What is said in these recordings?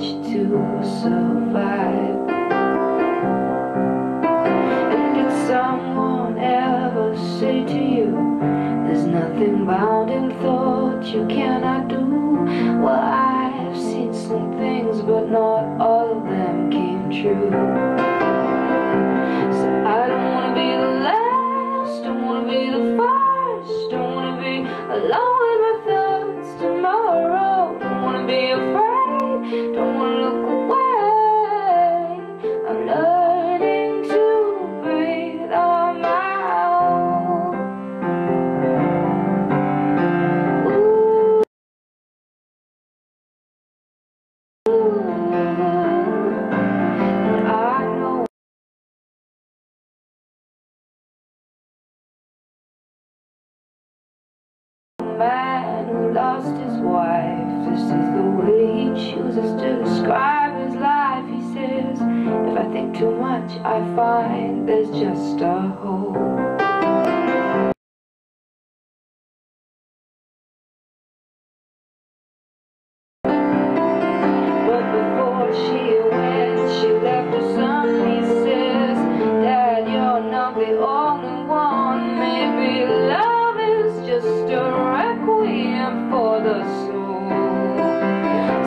manage to survive. And did someone ever say to you, there's nothing bound in thought you cannot do? Well, I've seen some things, but not all of them came true. So I don't want to be the last, don't want to be the first, don't want to be alone with my thoughts tomorrow. Don't want to be afraid, don't want to look away. I'm learning to breathe on my own. And I know a man who lost his wife. This is the way he chooses to describe his life. He says, if I think too much, I find there's just a hole. But before she went, she left her son. He says, Dad, you're not the only one. Maybe love is just a requiem for the soul.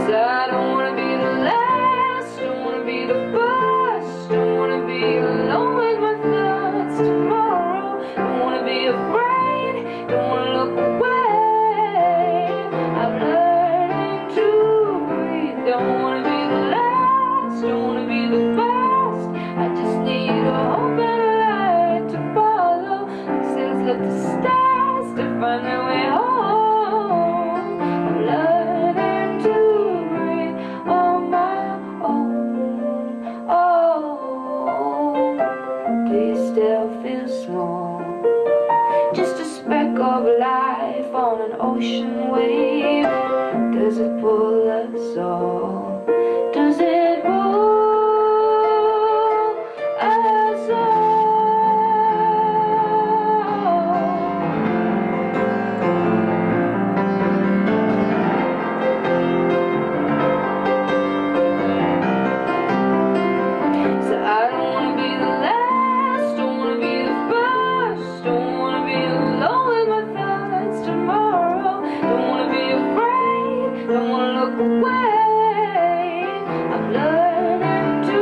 So I don't want to be the last, don't want to be the first, don't want to be alone with my thoughts tomorrow. Don't want to be afraid, don't want to look away. I'm learning to breathe. Don't want to be the last, don't want to be the first. I just need a hope and a light to follow. It says look the stars to find their way home. I'm learning to breathe on my own. Oh, do you still feel small? Just a speck of life on an ocean wave. Does it pull us all? Does it pull us all? So I don't want to be the last, don't want to be the first, don't want to be alone with my thoughts tomorrow. Don't want to be afraid, don't want to look away. I'm learning to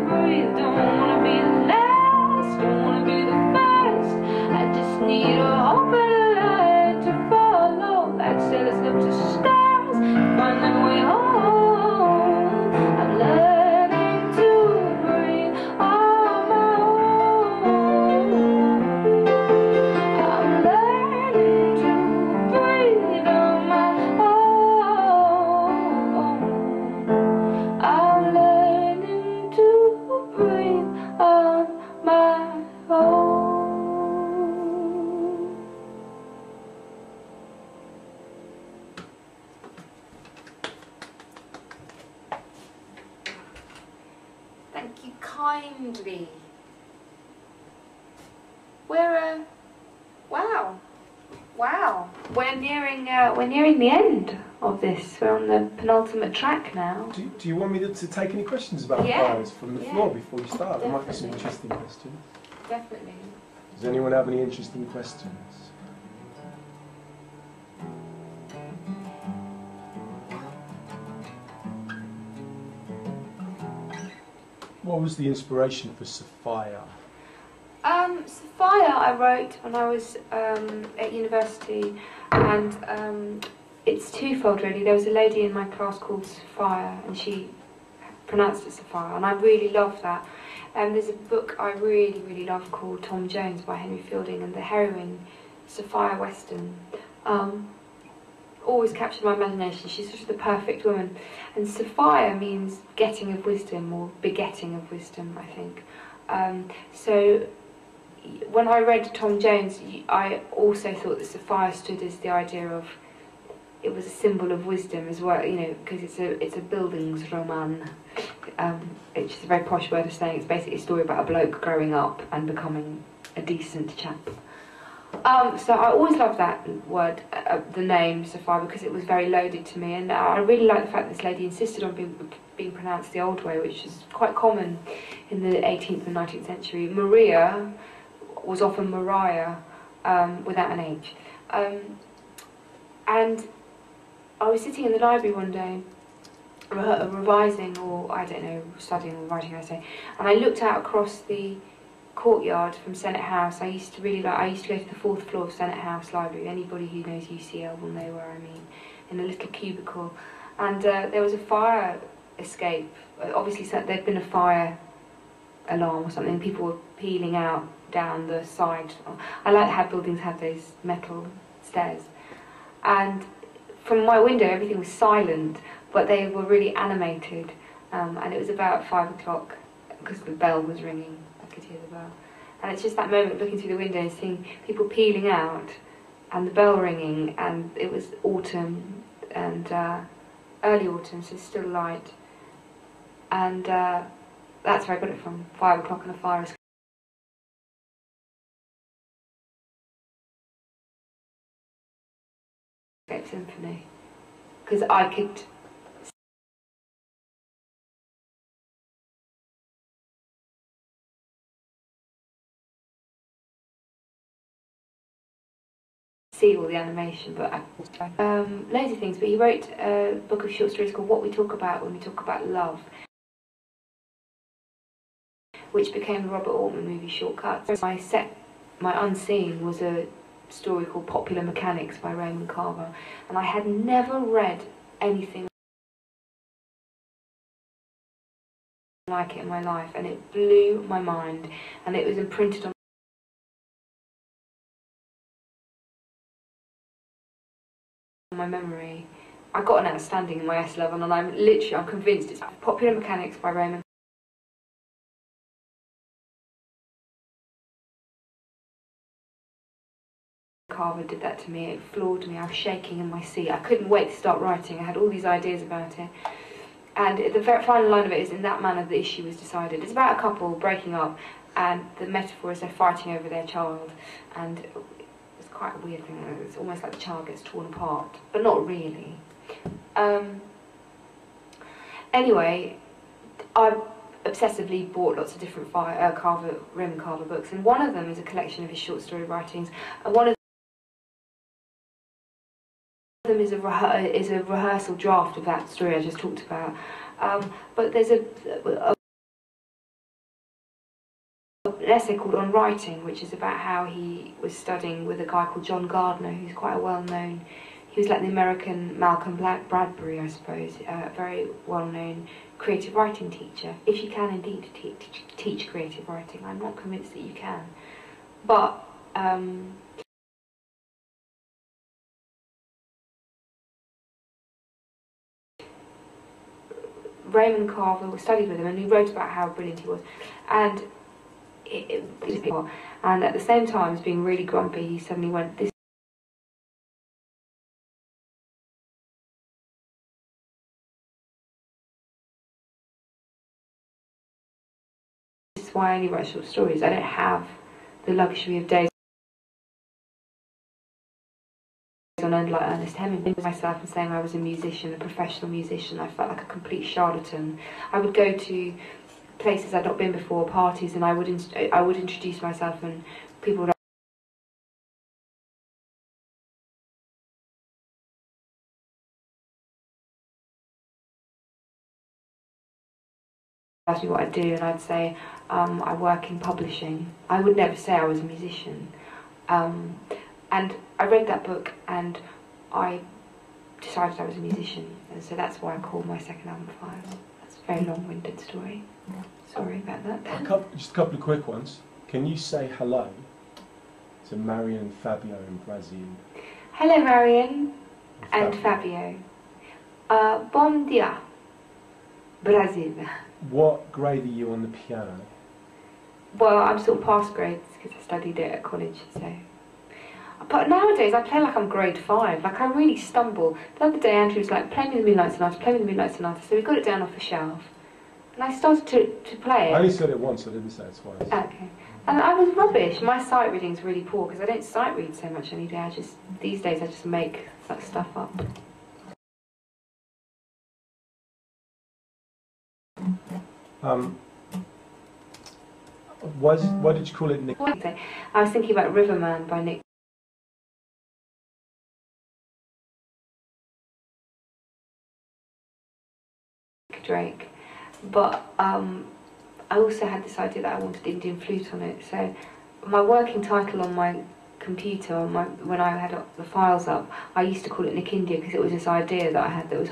breathe. Don't want to be the last, don't want to be the first. I just need a hope and a light to follow. Like sailors look to stars, find their way home. I'm learning to breathe on my own. I'm learning to breathe on my own. I'm learning to breathe on my own. Thank you kindly. Wow. We're nearing the end of this. We're on the penultimate track now. Do you want me to take any questions about fires from the floor before we start? There might be some interesting questions. Definitely. Does anyone have any interesting questions? What was the inspiration for Sophia? Sophia I wrote when I was at university, and it's twofold really. There was a lady in my class called Sophia, and she pronounced it Sophia, and I really love that. There's a book I really love called Tom Jones by Henry Fielding, and the heroine, Sophia Weston, always captured my imagination. She's sort of the perfect woman. And Sophia means getting of wisdom, or begetting of wisdom, I think. So when I read Tom Jones, I also thought that Sophia stood as the idea of, it was a symbol of wisdom as well, you know, because it's a Bildungsroman, which is a very posh word of saying it's basically a story about a bloke growing up and becoming a decent chap. So I always loved that word, the name Sophia, because it was very loaded to me, and I really like the fact that this lady insisted on being being pronounced the old way, which is quite common in the 18th and 19th century. Maria was often Mariah, without an H. And I was sitting in the library one day, revising, or I don't know, studying or writing, I say, and I looked out across the courtyard from Senate House. I used to go to the 4th floor of Senate House Library. Anybody who knows UCL will know where I mean, in a little cubicle. And there was a fire escape. Obviously, there'd been a fire alarm or something. People were peeling out down the side. I like how buildings have those metal stairs. And from my window, everything was silent, but they were really animated. And it was about 5 o'clock because the bell was ringing. I could hear the bell. And it's just that moment looking through the window and seeing people peeling out and the bell ringing, and it was autumn and early autumn, so still light. And that's where I got it from, 5 o'clock and a fire escape symphony. Because I could see all the animation, but loads of things. But he wrote a book of short stories called What We Talk About When We Talk About Love, which became the Robert Altman movie Shortcuts. My unseen was a story called Popular Mechanics by Raymond Carver, and I had never read anything like it in my life, and it blew my mind, and it was imprinted on my memory. I got an outstanding in my S11, and I'm convinced it's Popular Mechanics by Raymond Carver did that to me. It floored me. I was shaking in my seat. I couldn't wait to start writing. I had all these ideas about it. And the very final line of it is, in that manner the issue was decided. It's about a couple breaking up, and the metaphor is they're fighting over their child. And it's quite a weird thing. It's almost like the child gets torn apart, but not really. Anyway, I obsessively bought lots of different Raymond Carver books, and one of them is a collection of his short story writings. And one of them is a rehearsal draft of that story I just talked about. But there's an essay called On Writing, which is about how he was studying with a guy called John Gardner, who's quite a well-known, he was like the American Malcolm Bradbury, I suppose, a very well-known creative writing teacher. If you can indeed teach creative writing, I'm not convinced that you can. But Raymond Carver studied with him, and he wrote about how brilliant he was. And and at the same time as being really grumpy, he suddenly went, this is why I only write short stories. I don't have the luxury of days on end like Ernest Hemingway myself and saying I was a musician, a professional musician. I felt like a complete charlatan. I would go to places I'd not been before, parties, and I would introduce myself, and people would ask me what I do, and I'd say I work in publishing. I would never say I was a musician. And I read that book and I decided I was a musician, and so that's why I called my second album Fire. That's a very long-winded story. Sorry about that. Just a couple of quick ones. Can you say hello to Marion and Fabio in Brazil? Hello, Marion and Fabio. Bom dia, Brazil. What grade are you on the piano? Well, I'm sort of past grades because I studied it at college, so. But nowadays I play like I'm grade 5, like I really stumble. The other day Andrew was like, play me the Moonlight Sonata, play me the Moonlight Sonata, so we got it down off the shelf. And I started to play it. I only said it once, I didn't say it twice. Okay. And I was rubbish. My sight reading's really poor because I don't sight read so much any day. These days I just make that stuff up. Why did you call it Nick? I was thinking about Riverman by Nick Drake, but I also had this idea that I wanted Indian flute on it. So my working title on my computer, when I had the files up, I used to call it Nick India because it was this idea that I had that was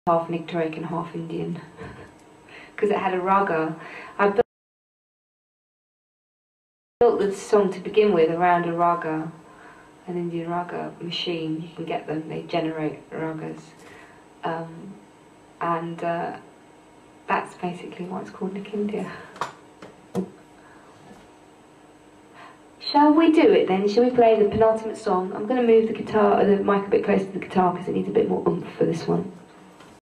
half Nick Drake and half Indian, because it had a raga. I built the song to begin with around a raga, an Indian raga machine. You can get them; they generate ragas, and that's basically why it's called Nick India. Shall we do it then? Shall we play the penultimate song? I'm going to move the mic a bit closer to the guitar because it needs a bit more oomph for this one.